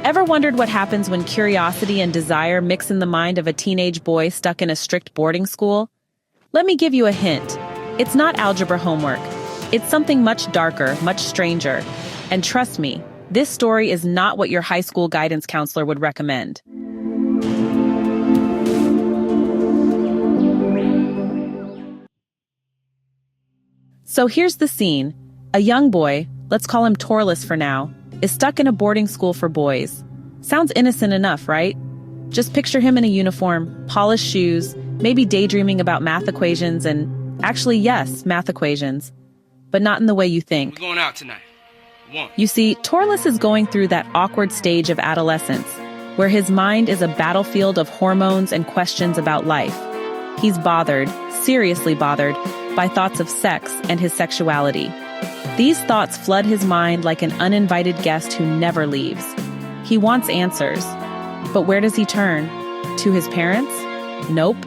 Ever wondered what happens when curiosity and desire mix in the mind of a teenage boy stuck in a strict boarding school? Let me give you a hint. It's not algebra homework. It's something much darker, much stranger. And trust me, this story is not what your high school guidance counselor would recommend. So here's the scene. A young boy, let's call him Torless for now, is stuck in a boarding school for boys. Sounds innocent enough, right? Just picture him in a uniform, polished shoes, maybe daydreaming about math equations and, actually yes, math equations. But not in the way you think. We're going out tonight. You see, Torless is going through that awkward stage of adolescence, where his mind is a battlefield of hormones and questions about life. He's bothered, seriously bothered, by thoughts of sex and his sexuality. These thoughts flood his mind like an uninvited guest who never leaves. He wants answers. But where does he turn? To his parents? Nope.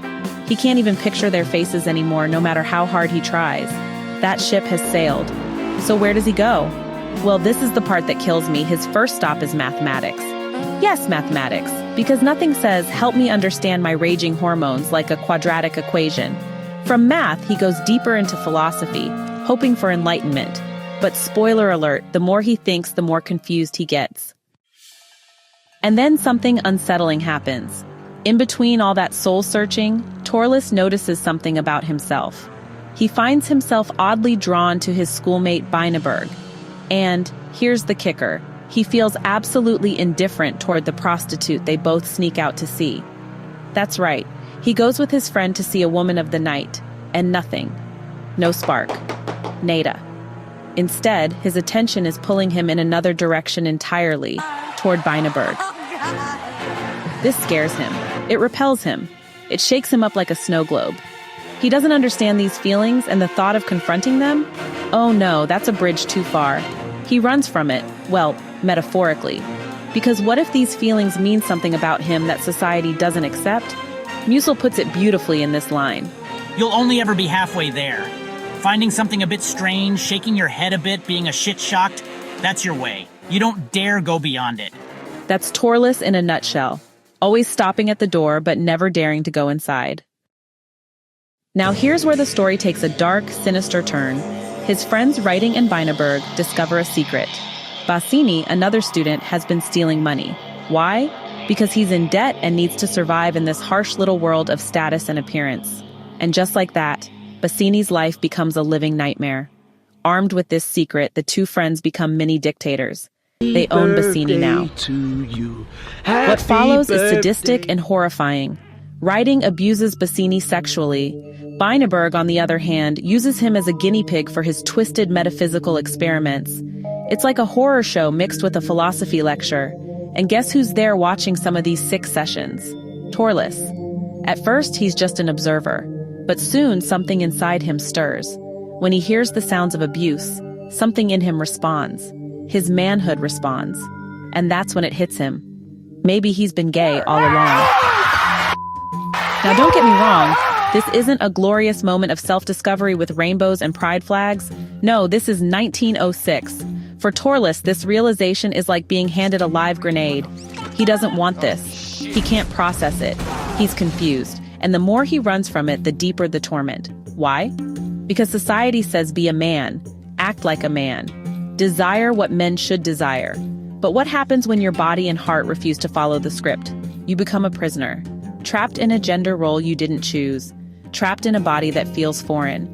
He can't even picture their faces anymore, no matter how hard he tries. That ship has sailed. So where does he go? Well, this is the part that kills me. His first stop is mathematics. Yes, mathematics, because nothing says, help me understand my raging hormones like a quadratic equation. From math, he goes deeper into philosophy, hoping for enlightenment. But spoiler alert, the more he thinks, the more confused he gets. And then something unsettling happens. In between all that soul-searching, Torless notices something about himself. He finds himself oddly drawn to his schoolmate Beineberg. And, here's the kicker, he feels absolutely indifferent toward the prostitute they both sneak out to see. That's right, he goes with his friend to see a woman of the night, and nothing. No spark. Nada. Instead, his attention is pulling him in another direction entirely, toward Beineberg. This scares him. It repels him. It shakes him up like a snow globe. He doesn't understand these feelings, and the thought of confronting them? Oh no, that's a bridge too far. He runs from it, well, metaphorically. Because what if these feelings mean something about him that society doesn't accept? Musil puts it beautifully in this line. You'll only ever be halfway there. Finding something a bit strange, shaking your head a bit, being a shit-shocked, that's your way. You don't dare go beyond it. That's Torless in a nutshell. Always stopping at the door, but never daring to go inside. Now here's where the story takes a dark, sinister turn. His friends Writing and Beineberg discover a secret. Basini, another student, has been stealing money. Why? Because he's in debt and needs to survive in this harsh little world of status and appearance. And just like that, Basini's life becomes a living nightmare. Armed with this secret, the two friends become mini dictators. They own Basini now. What follows is sadistic and horrifying. Writing abuses Basini sexually. Beineberg, on the other hand, uses him as a guinea pig for his twisted metaphysical experiments. It's like a horror show mixed with a philosophy lecture. And guess who's there watching some of these sick sessions? Torless. At first, he's just an observer. But soon, something inside him stirs. When he hears the sounds of abuse, something in him responds. His manhood responds. And that's when it hits him. Maybe he's been gay all along. Now don't get me wrong, this isn't a glorious moment of self-discovery with rainbows and pride flags. No, this is 1906. For Torless, this realization is like being handed a live grenade. He doesn't want this. He can't process it. He's confused. And the more he runs from it, the deeper the torment. Why? Because society says be a man, act like a man, desire what men should desire. But what happens when your body and heart refuse to follow the script? You become a prisoner, trapped in a gender role you didn't choose, trapped in a body that feels foreign,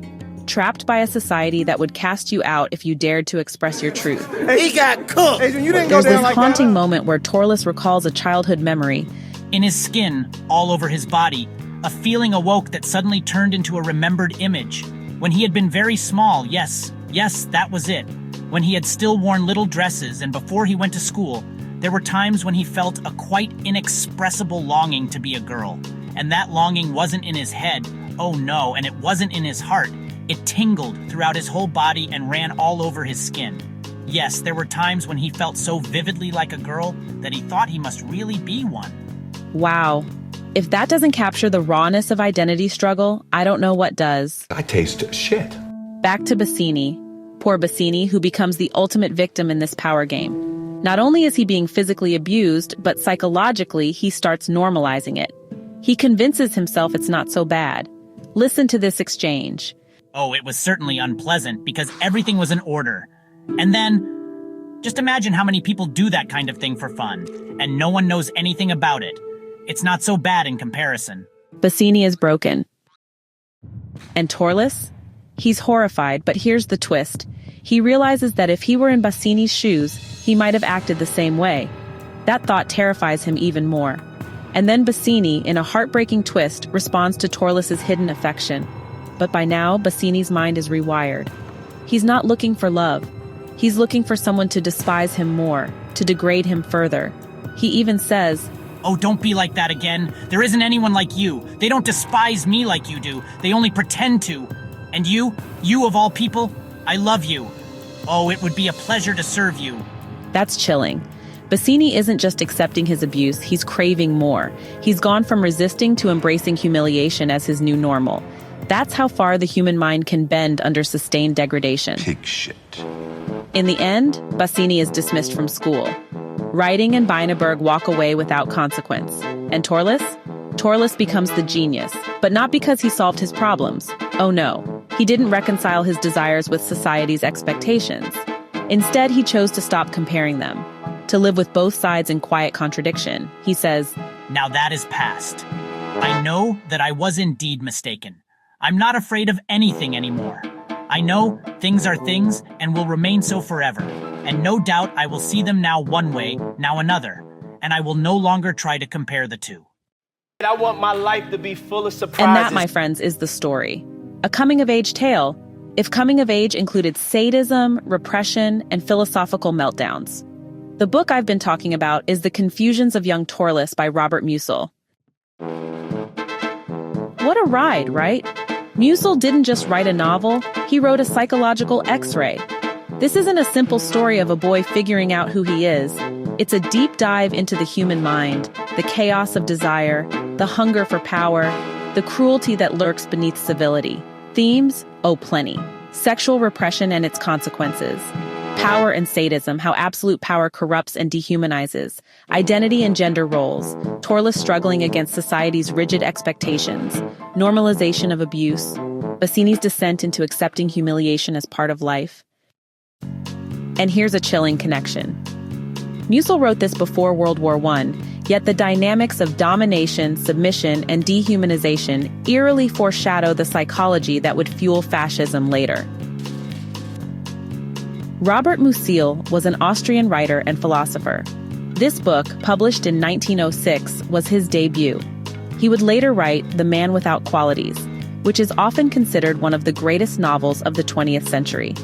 trapped by a society that would cast you out if you dared to express your truth. He got cooked! Hey, you didn't There's go down this like haunting that. moment where Torless recalls a childhood memory. In his skin, all over his body, a feeling awoke that suddenly turned into a remembered image. When he had been very small, yes, that was it. When he had still worn little dresses and before he went to school, there were times when he felt a quite inexpressible longing to be a girl. And that longing wasn't in his head, oh no, and it wasn't in his heart. It tingled throughout his whole body and ran all over his skin. Yes, there were times when he felt so vividly like a girl that he thought he must really be one. Wow. If that doesn't capture the rawness of identity struggle, I don't know what does. I taste shit. Back to Basini. Poor Basini, who becomes the ultimate victim in this power game. Not only is he being physically abused, but psychologically he starts normalizing it. He convinces himself it's not so bad. Listen to this exchange. Oh, it was certainly unpleasant because everything was in order. And then, just imagine how many people do that kind of thing for fun, and no one knows anything about it. It's not so bad in comparison. Basini is broken. And Torless? He's horrified, but here's the twist. He realizes that if he were in Basini's shoes, he might have acted the same way. That thought terrifies him even more. And then Basini, in a heartbreaking twist, responds to Torless's hidden affection. But by now, Basini's mind is rewired. He's not looking for love. He's looking for someone to despise him more, to degrade him further. He even says, "Oh, don't be like that again. There isn't anyone like you. They don't despise me like you do. They only pretend to. And you of all people, I love you. Oh, it would be a pleasure to serve you." That's chilling. Basini isn't just accepting his abuse, he's craving more. He's gone from resisting to embracing humiliation as his new normal. That's how far the human mind can bend under sustained degradation. Pig shit. In the end, Basini is dismissed from school. Writing and Beineberg walk away without consequence. And Torless? Torless becomes the genius, but not because he solved his problems. Oh no, he didn't reconcile his desires with society's expectations. Instead, he chose to stop comparing them, to live with both sides in quiet contradiction. He says, "Now that is past. I know that I was indeed mistaken. I'm not afraid of anything anymore. I know things are things and will remain so forever. And no doubt I will see them now one way, now another. And I will no longer try to compare the two." I want my life to be full of surprises. and that, my friends, is the story. A coming-of-age tale, if coming of age included sadism, repression, and philosophical meltdowns. The book I've been talking about is The Confusions of Young Torless by Robert Musil. What a ride, right? Musil didn't just write a novel, he wrote a psychological X-ray. This isn't a simple story of a boy figuring out who he is. It's a deep dive into the human mind, the chaos of desire, the hunger for power, the cruelty that lurks beneath civility. Themes? Oh, plenty. Sexual repression and its consequences. Power and sadism, how absolute power corrupts and dehumanizes. Identity and gender roles. Torless struggling against society's rigid expectations. Normalization of abuse. Basini's descent into accepting humiliation as part of life. And here's a chilling connection. Musil wrote this before World War I, yet the dynamics of domination, submission, and dehumanization eerily foreshadow the psychology that would fuel fascism later. Robert Musil was an Austrian writer and philosopher. This book, published in 1906, was his debut. He would later write The Man Without Qualities, which is often considered one of the greatest novels of the 20th century.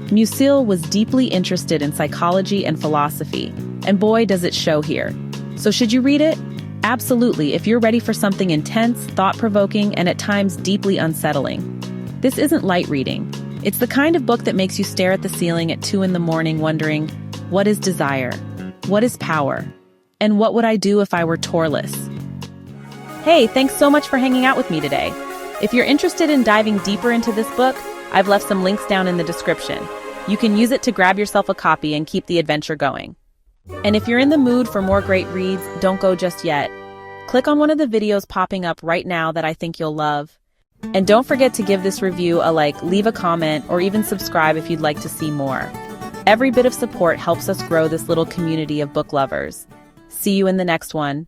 Musil was deeply interested in psychology and philosophy, and boy does it show here. So should you read it? Absolutely, if you're ready for something intense, thought-provoking, and at times deeply unsettling. This isn't light reading. It's the kind of book that makes you stare at the ceiling at 2 a.m. wondering, what is desire? What is power? And what would I do if I were Torless? Hey, thanks so much for hanging out with me today. If you're interested in diving deeper into this book, I've left some links down in the description. You can use it to grab yourself a copy and keep the adventure going. And if you're in the mood for more great reads, don't go just yet. Click on one of the videos popping up right now that I think you'll love. And don't forget to give this review a like, leave a comment, or even subscribe if you'd like to see more. Every bit of support helps us grow this little community of book lovers. See you in the next one.